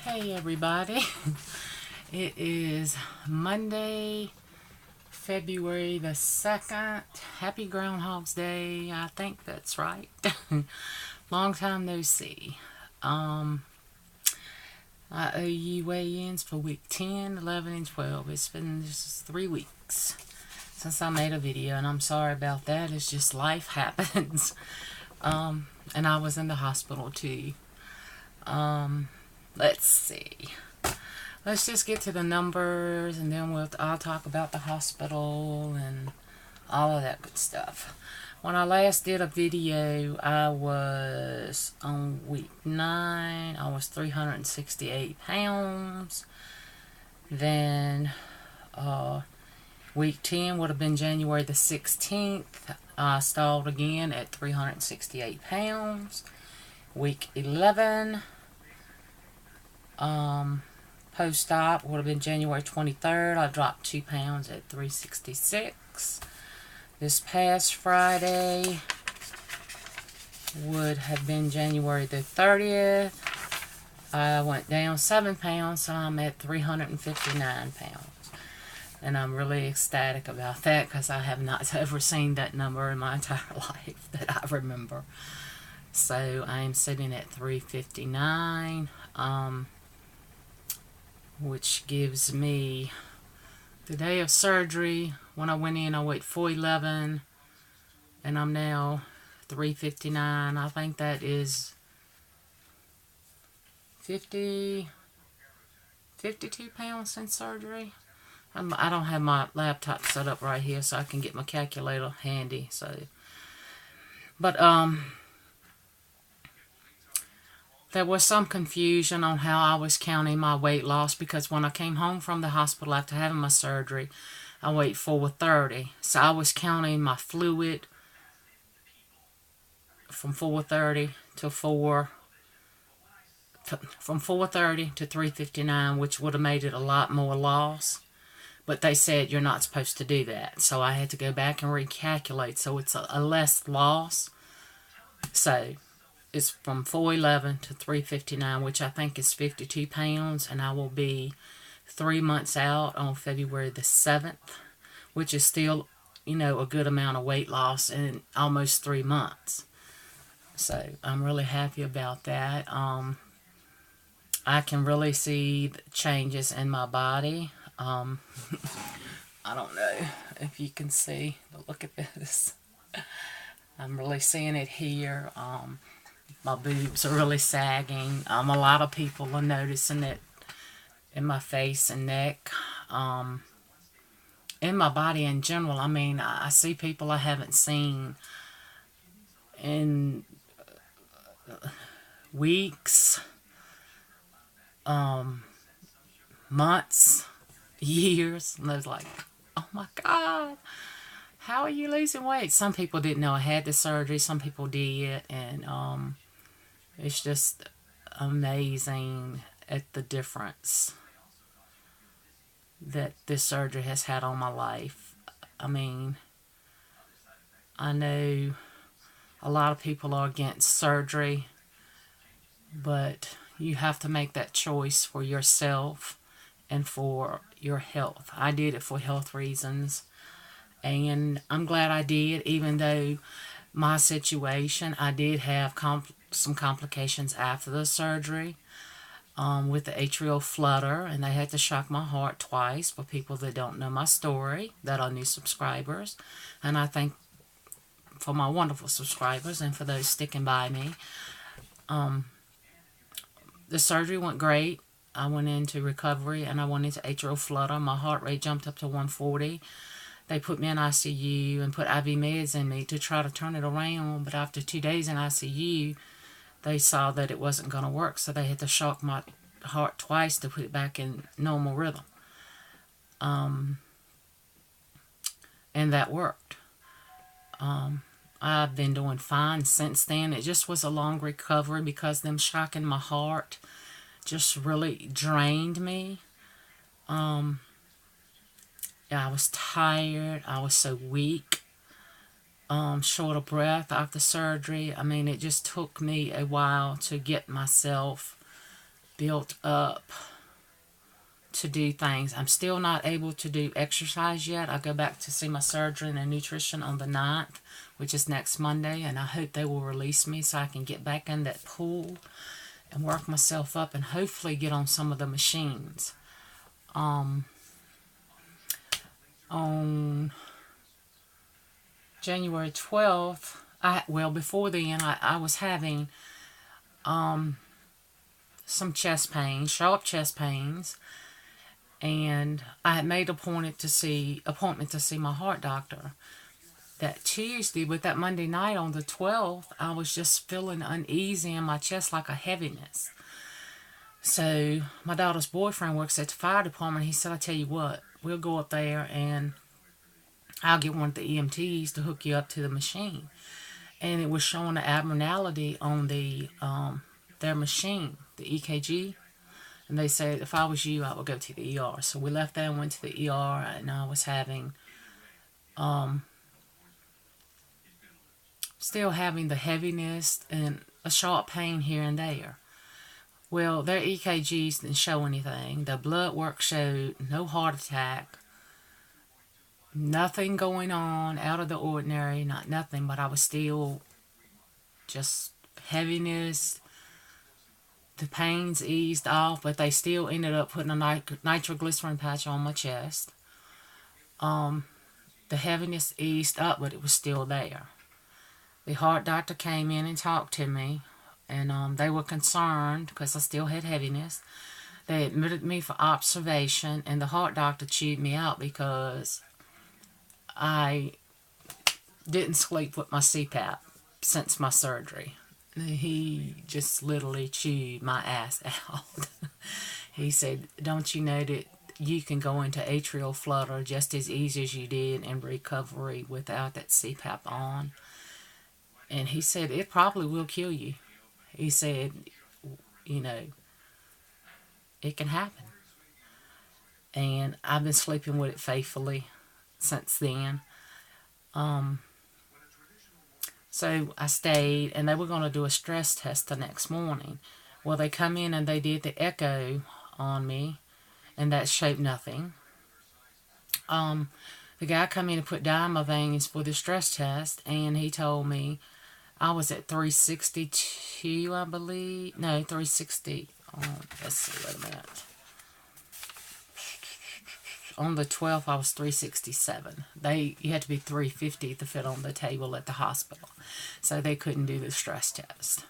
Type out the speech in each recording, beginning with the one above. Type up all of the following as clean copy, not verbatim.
Hey everybody, it is Monday, February the 2nd. Happy Groundhog's Day. I think that's right. Long time no see. I owe you weigh-ins for week 10, 11, and 12. It's been just 3 weeks since I made a video, and I'm sorry about that. It's just life happens. And I was in the hospital too. Let's see. Let's just get to the numbers, and then I'll talk about the hospital and all of that good stuff. When I last did a video, I was on week 9. I was 368 pounds. Then week 10 would have been January the 16th. I stalled again at 368 pounds. Week 11, post-op would have been January 23rd. I dropped 2 pounds at 366. This past Friday would have been January the 30th. I went down 7 pounds, so I'm at 359 pounds. And I'm really ecstatic about that because I have not ever seen that number in my entire life that I remember. So I am sitting at 359, which gives me the day of surgery. When I went in, I weighed 411, and I'm now 359. I think that is 52 pounds since surgery. I don't have my laptop set up right here, so I can get my calculator handy. But there was some confusion on how I was counting my weight loss, because when I came home from the hospital after having my surgery, I weighed 430. So I was counting my fluid from 430 to 359, which would have made it a lot more loss. But they said you're not supposed to do that. So I had to go back and recalculate. So it's a less loss. So it's from 411 to 359, which I think is 52 pounds. And I will be 3 months out on February the 7th, which is still, a good amount of weight loss in almost 3 months. So I'm really happy about that. I can really see the changes in my body. I don't know if you can see, but look at this. I'm really seeing it here. My boobs are really sagging. A lot of people are noticing it in my face and neck. In my body in general. I mean, I see people I haven't seen in weeks, months, years, and I was like, oh my God, how are you losing weight? Some people didn't know I had the surgery, some people did, and it's just amazing at the difference that this surgery has had on my life. I mean, I know a lot of people are against surgery, but you have to make that choice for yourself and for your health. I did it for health reasons, and I'm glad I did, even though my situation, I did have some complications after the surgery with the atrial flutter, and they had to shock my heart twice. For people that don't know my story, that are new subscribers, and I thank for my wonderful subscribers and for those sticking by me. The surgery went great. I went into recovery and I went into atrial flutter. My heart rate jumped up to 140. They put me in ICU and put IV meds in me to try to turn it around. But after 2 days in ICU, they saw that it wasn't going to work. So they had to shock my heart twice to put it back in normal rhythm. And that worked. I've been doing fine since then. It just was a long recovery because them shocking my heart just really drained me. I was tired. I was so weak. Short of breath after surgery. I mean, it just took me a while to get myself built up to do things. I'm still not able to do exercise yet. I go back to see my surgeon and nutrition on the 9th, which is next Monday, and I hope they will release me so I can get back in that pool and work myself up and hopefully get on some of the machines. On January 12th, before then, I was having some chest pains, sharp chest pains, and I had made appointment to see my heart doctor that Tuesday. But that Monday night on the 12th, I was just feeling uneasy in my chest, like a heaviness. So my daughter's boyfriend works at the fire department. He said, "I tell you what, we'll go up there and I'll get one of the EMTs to hook you up to the machine." And it was showing an abnormality on their machine, the EKG. And they said, if I was you, I would go to the ER. So we left there and went to the ER, and I was still having the heaviness and a sharp pain here and there. Well, their EKGs didn't show anything. The blood work showed no heart attack, nothing going on out of the ordinary, nothing, but I was still just heaviness. The pains eased off, but they still ended up putting a nitroglycerin patch on my chest. The heaviness eased up, but it was still there. The heart doctor came in and talked to me, and they were concerned because I still had heaviness. They admitted me for observation, and the heart doctor chewed me out because I didn't sleep with my CPAP since my surgery. He just literally chewed my ass out. He said, "Don't you know that you can go into atrial flutter just as easy as you did in recovery without that CPAP on?" And he said, "It probably will kill you." He said, "It can happen." And I've been sleeping with it faithfully since then. So I stayed, and they were going to do a stress test the next morning. Well, they come in and they did the echo on me, and that showed nothing. The guy come in and put dye in my veins for the stress test, and he told me I was at 362, I believe. No, 360. Let's see, wait a minute. On the 12th, I was 367. You had to be 350 to fit on the table at the hospital, so they couldn't do the stress test.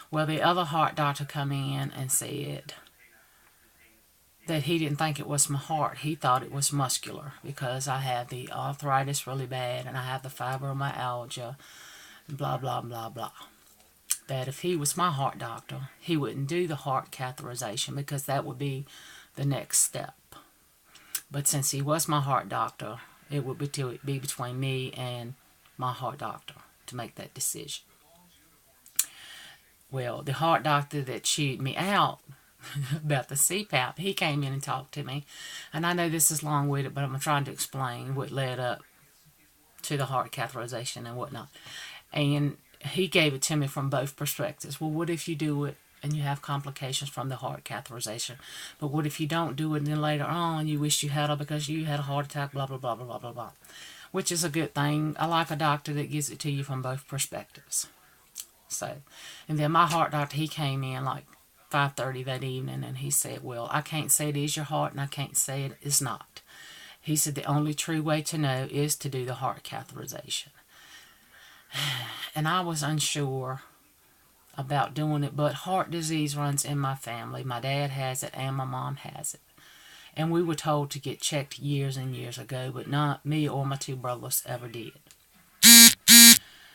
Well, the other heart doctor come in and said that he didn't think it was my heart. He thought it was muscular because I have the arthritis really bad and I have the fibromyalgia, blah, blah, blah, blah. That if he was my heart doctor, he wouldn't do the heart catheterization because that would be the next step. But since he was my heart doctor, it would be between me and my heart doctor to make that decision. Well, the heart doctor that chewed me out about the CPAP, he came in and talked to me. And I know this is long-winded, but I'm trying to explain what led up to the heart catheterization and whatnot. And he gave it to me from both perspectives. Well, what if you do it and you have complications from the heart catheterization? But what if you don't do it and then later on you wish you had it because you had a heart attack, blah, blah, blah, blah, blah, blah, blah. Which is a good thing. I like a doctor that gives it to you from both perspectives. So, and then my heart doctor, he came in like 5:30 that evening, and he said, "Well, I can't say it is your heart and I can't say it is not." He said the only true way to know is to do the heart catheterization. And I was unsure about doing it, but heart disease runs in my family. My dad has it and my mom has it. And we were told to get checked years and years ago, but not me or my two brothers ever did.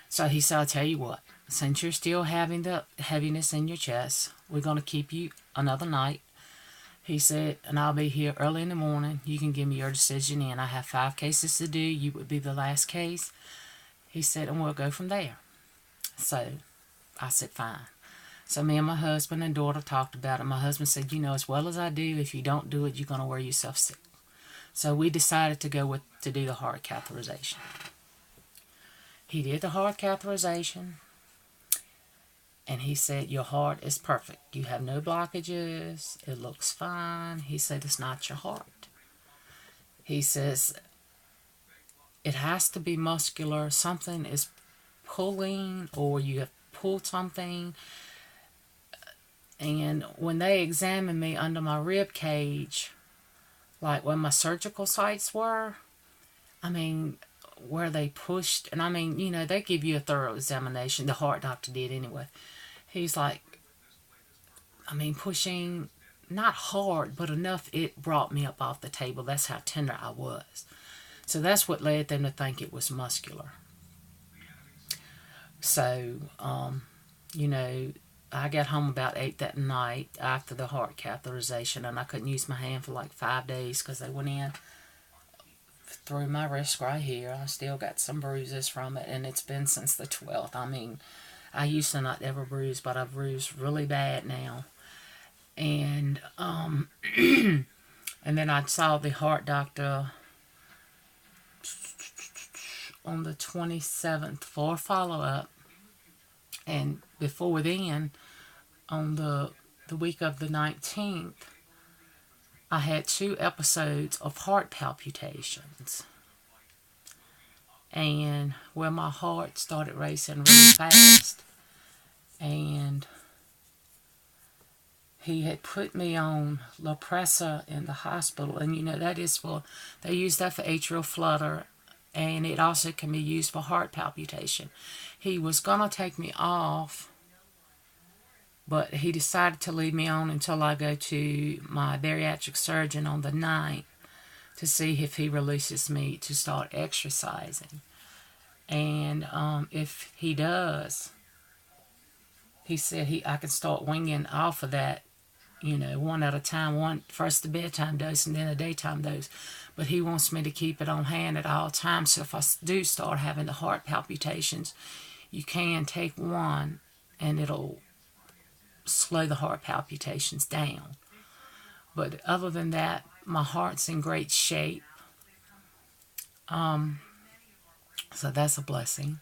So he said, "I'll tell you what, since you're still having the heaviness in your chest, we're going to keep you another night." He said, "And I'll be here early in the morning. You can give me your decision in. I have 5 cases to do. You would be the last case." He said, "And we'll go from there." So I said, "Fine." So me and my husband and daughter talked about it. My husband said, "As well as I do, if you don't do it, you're going to wear yourself sick." So we decided to do the heart catheterization. He did the heart catheterization. And he said, your heart is perfect. You have no blockages. It looks fine. He said, it's not your heart. He says, it has to be muscular. Something is pulling, or you have pulled something. And when they examined me under my rib cage, like when my surgical sites were, I mean, where they pushed, and I mean, you know, they give you a thorough examination. The heart doctor did anyway. He's like, I mean, pushing not hard, but enough it brought me up off the table. That's how tender I was. So that's what led them to think it was muscular. So, you know, I got home about 8 that night after the heart catheterization, and I couldn't use my hand for like 5 days because they went in through my wrist right here. I still got some bruises from it, and it's been since the 12th. I mean, I used to not ever bruise, but I've bruised really bad now. And and then I saw the heart doctor on the 27th for follow-up, and before then, on the week of the 19th, I had 2 episodes of heart palpitations, and where my heart started racing really fast, and he had put me on Lopressa in the hospital, and you know that is for, they use that for atrial flutter, and it also can be used for heart palpitation. He was gonna take me off, but he decided to leave me on until I go to my bariatric surgeon on the 9th to see if he releases me to start exercising. And if he does, he said I can start winging off of that, you know, one at a time, one first the bedtime dose and then a daytime dose. But he wants me to keep it on hand at all times. So if I do start having the heart palpitations, you can take one and it'll slow the heart palpitations down. But other than that, my heart's in great shape. So that's a blessing.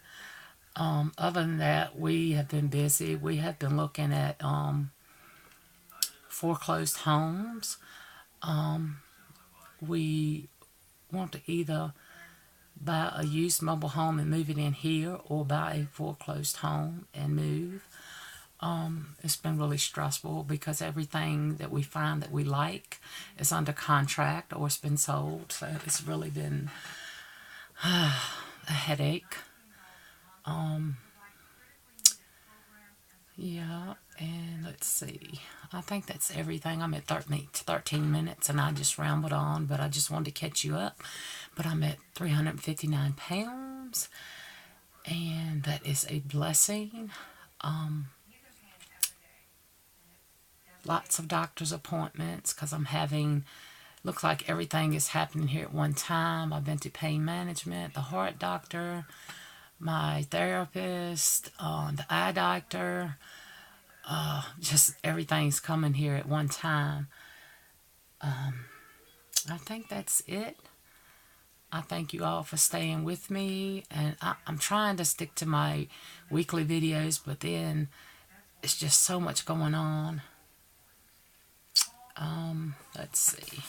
Other than that, we have been busy. We have been looking at foreclosed homes. We want to either buy a used mobile home and move it in here, or buy a foreclosed home and move. It's been really stressful because everything that we find that we like is under contract or it's been sold. So it's really been a headache. Yeah, and let's see. I think that's everything. I'm at 13 minutes and I just rambled on, but I just wanted to catch you up. But I'm at 359 pounds, and that is a blessing. Lots of doctor's appointments because I'm having, looks like everything is happening here at one time. I've been to pain management, the heart doctor, my therapist, the eye doctor. Just everything's coming here at one time. I think that's it. I thank you all for staying with me, and I'm trying to stick to my weekly videos, but then it's just so much going on. Let's see.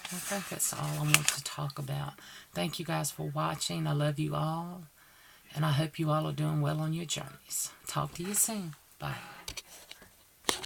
I think that's all I want to talk about. Thank you guys for watching. I love you all, and I hope you all are doing well on your journeys. Talk to you soon. Bye.